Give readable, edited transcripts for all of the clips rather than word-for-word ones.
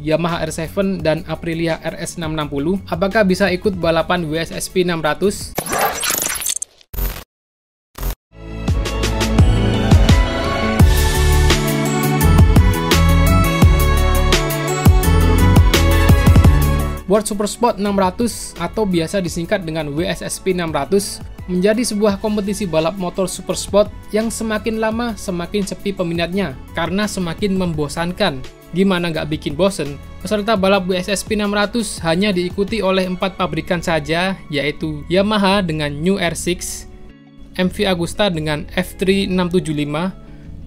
Yamaha R7 dan Aprilia RS660, apakah bisa ikut balapan WSSP 600? World Supersport 600 atau biasa disingkat dengan WSSP 600 menjadi sebuah kompetisi balap motor supersport yang semakin lama semakin sepi peminatnya karena semakin membosankan. Gimana nggak bikin bosen? Peserta balap WSSP 600 hanya diikuti oleh 4 pabrikan saja, yaitu Yamaha dengan New R6, MV Agusta dengan F3 675,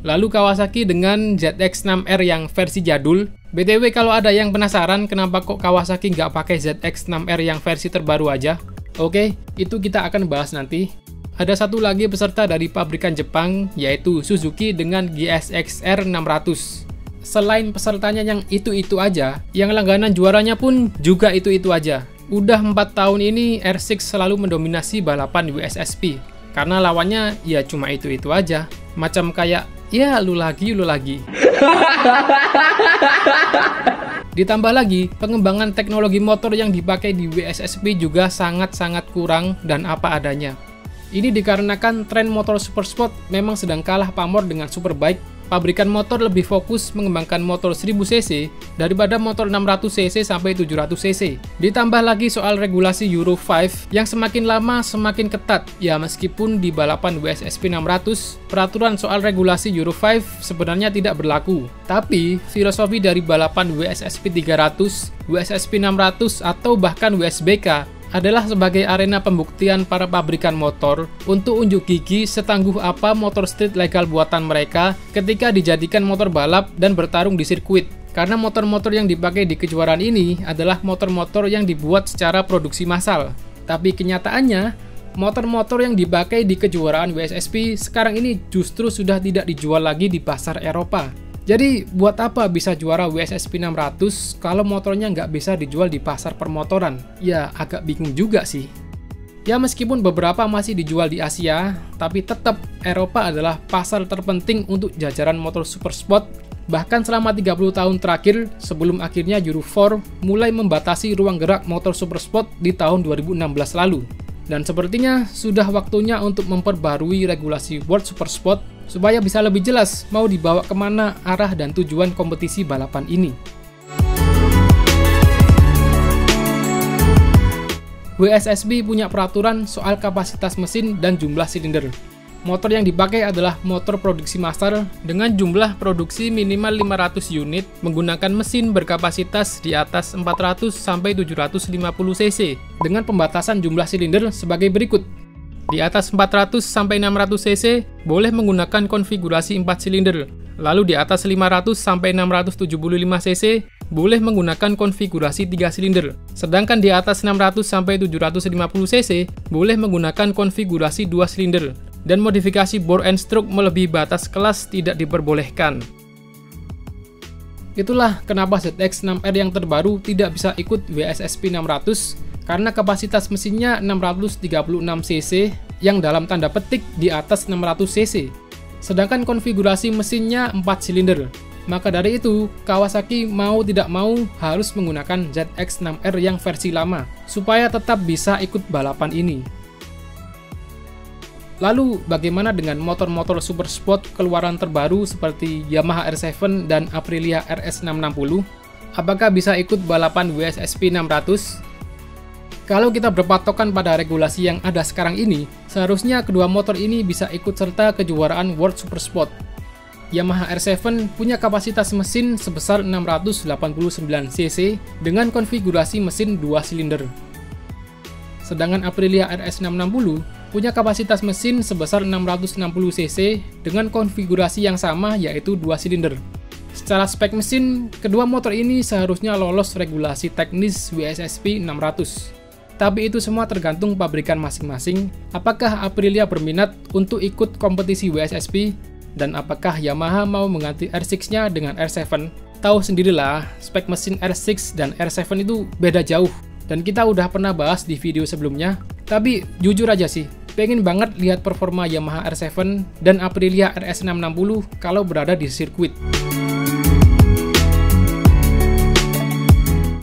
lalu Kawasaki dengan ZX-6R yang versi jadul. BTW kalau ada yang penasaran kenapa kok Kawasaki nggak pakai ZX-6R yang versi terbaru aja? Oke, itu kita akan bahas nanti. Ada satu lagi peserta dari pabrikan Jepang, yaitu Suzuki dengan GSX-R 600. Selain pesertanya yang itu-itu aja, yang langganan juaranya pun juga itu-itu aja. Udah 4 tahun ini R6 selalu mendominasi balapan WSSP, karena lawannya ya cuma itu-itu aja. Macam kayak, ya lu lagi. Ditambah lagi, pengembangan teknologi motor yang dipakai di WSSP juga sangat-sangat kurang dan apa adanya. Ini dikarenakan tren motor supersport memang sedang kalah pamor dengan superbike. Pabrikan motor lebih fokus mengembangkan motor 1000cc daripada motor 600cc sampai 700cc. Ditambah lagi soal regulasi Euro 5 yang semakin lama semakin ketat. Ya meskipun di balapan WSSP 600, peraturan soal regulasi Euro 5 sebenarnya tidak berlaku. Tapi filosofi dari balapan WSSP 300, WSSP 600 atau bahkan WSBK adalah sebagai arena pembuktian para pabrikan motor untuk unjuk gigi setangguh apa motor street legal buatan mereka ketika dijadikan motor balap dan bertarung di sirkuit. Karena motor-motor yang dipakai di kejuaraan ini adalah motor-motor yang dibuat secara produksi massal. Tapi kenyataannya, motor-motor yang dipakai di kejuaraan WSSP sekarang ini justru sudah tidak dijual lagi di pasar Eropa. Jadi, buat apa bisa juara WSSP 600 kalau motornya nggak bisa dijual di pasar permotoran? Ya, agak bingung juga sih. Ya, meskipun beberapa masih dijual di Asia, tapi tetap Eropa adalah pasar terpenting untuk jajaran motor supersport. Bahkan selama 30 tahun terakhir, sebelum akhirnya Euro 4 mulai membatasi ruang gerak motor supersport di tahun 2016 lalu. Dan sepertinya sudah waktunya untuk memperbarui regulasi World Supersport supaya bisa lebih jelas mau dibawa kemana arah dan tujuan kompetisi balapan ini. WSSP punya peraturan soal kapasitas mesin dan jumlah silinder. Motor yang dipakai adalah motor produksi massal dengan jumlah produksi minimal 500 unit menggunakan mesin berkapasitas di atas 400 sampai 750 cc dengan pembatasan jumlah silinder sebagai berikut. Di atas 400 sampai 600 cc boleh menggunakan konfigurasi 4 silinder. Lalu di atas 500 sampai 675 cc boleh menggunakan konfigurasi 3 silinder. Sedangkan di atas 600 sampai 750 cc boleh menggunakan konfigurasi 2 silinder. Dan modifikasi bore and stroke melebihi batas kelas tidak diperbolehkan. Itulah kenapa ZX-6R yang terbaru tidak bisa ikut WSSP 600 karena kapasitas mesinnya 636 cc yang dalam tanda petik di atas 600 cc. Sedangkan konfigurasi mesinnya 4 silinder. Maka dari itu, Kawasaki mau tidak mau harus menggunakan ZX-6R yang versi lama supaya tetap bisa ikut balapan ini. Lalu, bagaimana dengan motor-motor supersport keluaran terbaru seperti Yamaha R7 dan Aprilia RS660? Apakah bisa ikut balapan WSSP 600? Kalau kita berpatokan pada regulasi yang ada sekarang ini, seharusnya kedua motor ini bisa ikut serta kejuaraan World Supersport. Yamaha R7 punya kapasitas mesin sebesar 689 cc dengan konfigurasi mesin 2 silinder. Sedangkan Aprilia RS660 punya kapasitas mesin sebesar 660 cc dengan konfigurasi yang sama yaitu 2 silinder. Secara spek mesin, kedua motor ini seharusnya lolos regulasi teknis WSSP 600. Tapi itu semua tergantung pabrikan masing-masing, apakah Aprilia berminat untuk ikut kompetisi WSSP, dan apakah Yamaha mau mengganti R6-nya dengan R7. Tahu sendirilah, spek mesin R6 dan R7 itu beda jauh, dan kita udah pernah bahas di video sebelumnya. Tapi jujur aja sih, pengen banget lihat performa Yamaha R7 dan Aprilia RS660 kalau berada di sirkuit.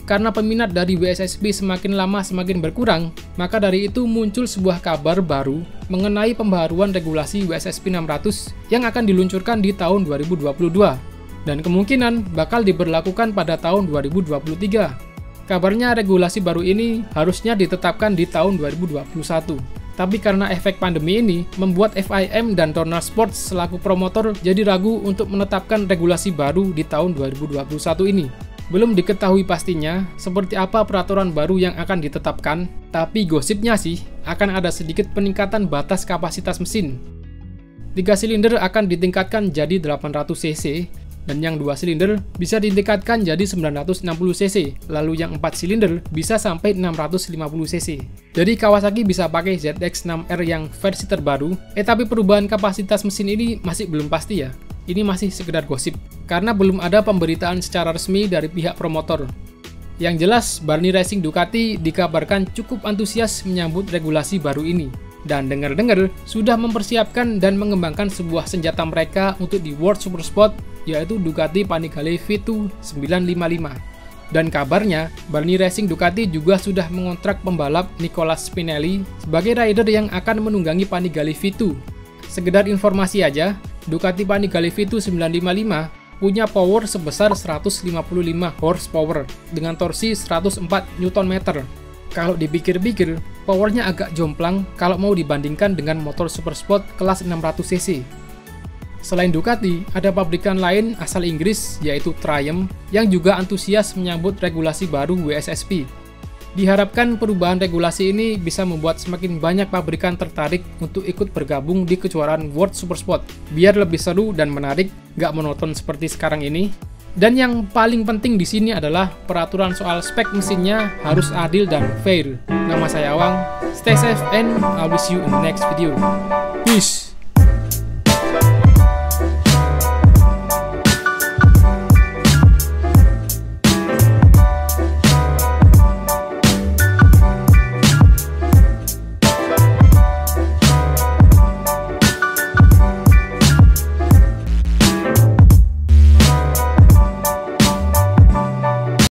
karena peminat dari WSSP semakin lama semakin berkurang, maka dari itu muncul sebuah kabar baru mengenai pembaharuan regulasi WSSP 600 yang akan diluncurkan di tahun 2022 dan kemungkinan bakal diberlakukan pada tahun 2023. Kabarnya regulasi baru ini harusnya ditetapkan di tahun 2021. Tapi karena efek pandemi ini membuat FIM dan Dorna Sports selaku promotor jadi ragu untuk menetapkan regulasi baru di tahun 2021 ini. Belum diketahui pastinya seperti apa peraturan baru yang akan ditetapkan, tapi gosipnya sih akan ada sedikit peningkatan batas kapasitas mesin. 3 silinder akan ditingkatkan jadi 800 cc, dan yang 2 silinder bisa ditingkatkan jadi 960 cc, lalu yang 4 silinder bisa sampai 650 cc. Jadi Kawasaki bisa pakai ZX-6R yang versi terbaru, tapi perubahan kapasitas mesin ini masih belum pasti ya. Ini masih sekedar gosip, karena belum ada pemberitaan secara resmi dari pihak promotor. Yang jelas, Barni Racing Ducati dikabarkan cukup antusias menyambut regulasi baru ini. Dan dengar-dengar sudah mempersiapkan dan mengembangkan sebuah senjata mereka untuk di World Supersport, yaitu Ducati Panigale V2 955. Dan kabarnya, Barni Racing Ducati juga sudah mengontrak pembalap Nicolas Spinelli sebagai rider yang akan menunggangi Panigale V2. Sekedar informasi aja, Ducati Panigale V2 955 punya power sebesar 155 horsepower dengan torsi 104 Nm. Kalau dipikir-pikir, powernya agak jomplang kalau mau dibandingkan dengan motor supersport kelas 600 cc. Selain Ducati, ada pabrikan lain asal Inggris yaitu Triumph yang juga antusias menyambut regulasi baru WSSP. Diharapkan perubahan regulasi ini bisa membuat semakin banyak pabrikan tertarik untuk ikut bergabung di kejuaraan World Supersport, biar lebih seru dan menarik, gak monoton seperti sekarang ini. Dan yang paling penting di sini adalah peraturan soal spek mesinnya harus adil dan fair. Nama saya Awang, stay safe and I'll see you in the next video. Peace!